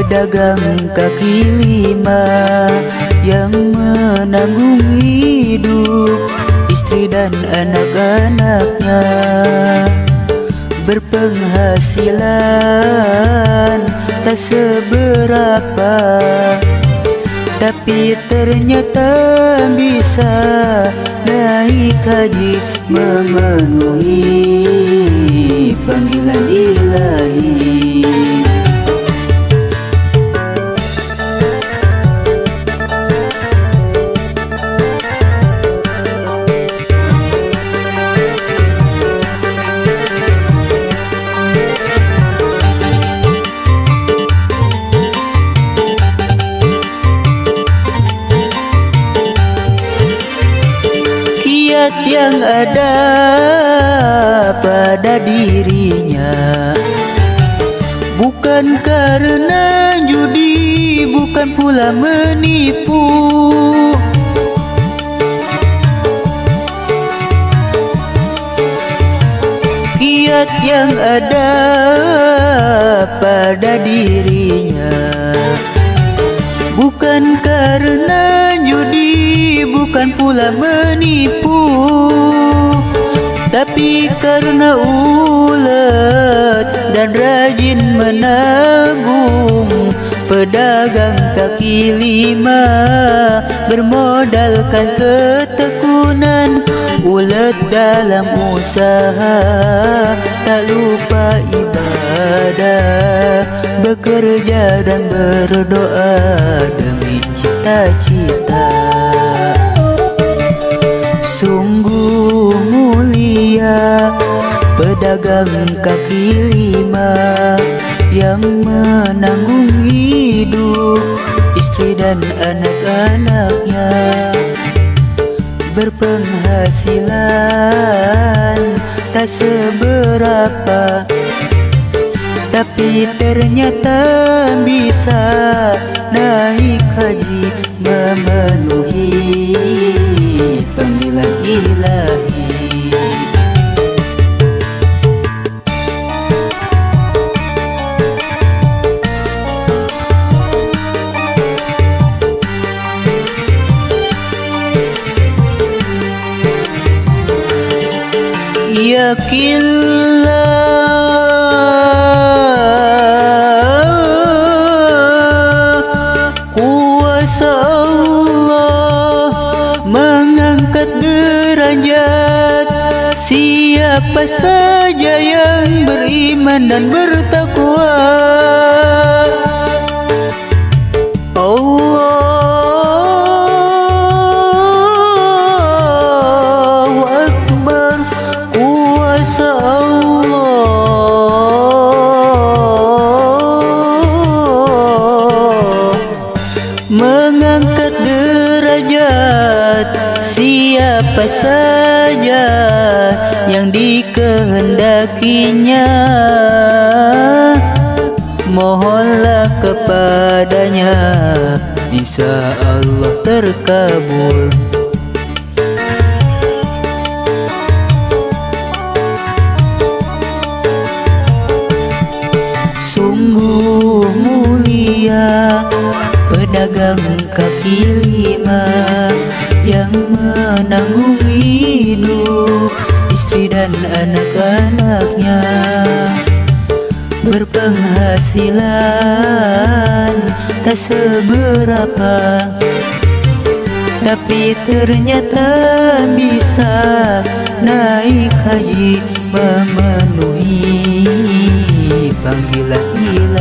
pedagang kaki lima yang menanggung hidup istri dan anak-anaknya. Berpenghasilan tak seberapa, tapi ternyata bisa naik haji, memenuhi panggilan ilahi. Yang ada pada dirinya bukan karena judi, bukan pula menipu. Kiat yang ada pada dirinya bukan karena judi, bukan pula menipu, tapi karena ulet dan rajin menabung. Pedagang kaki lima bermodalkan ketekunan, ulet dalam usaha, tak lupa ibadah, bekerja dan berdoa demi cita-cita. Sungguh mulia pedagang kaki lima yang menanggung hidup istri dan anak-anaknya. Berpenghasilan tak seberapa, tapi ternyata bisa naik haji, memenuhi panggilan ilahi. Yakinlah kuasa Allah mengangkat derajat siapa saja yang beriman dan bertakwa. Allahu Akbar, kuasa Allah mengangkat derajat siapa saja yang dikehendakinya. Mohonlah kepadanya, insya Allah terkabul. Sungguh mulia pedagang kaki lima yang menanggung hidup istri dan anak-anaknya. Berpenghasilan tak seberapa, tapi ternyata bisa naik haji, memenuhi panggilan ilahi.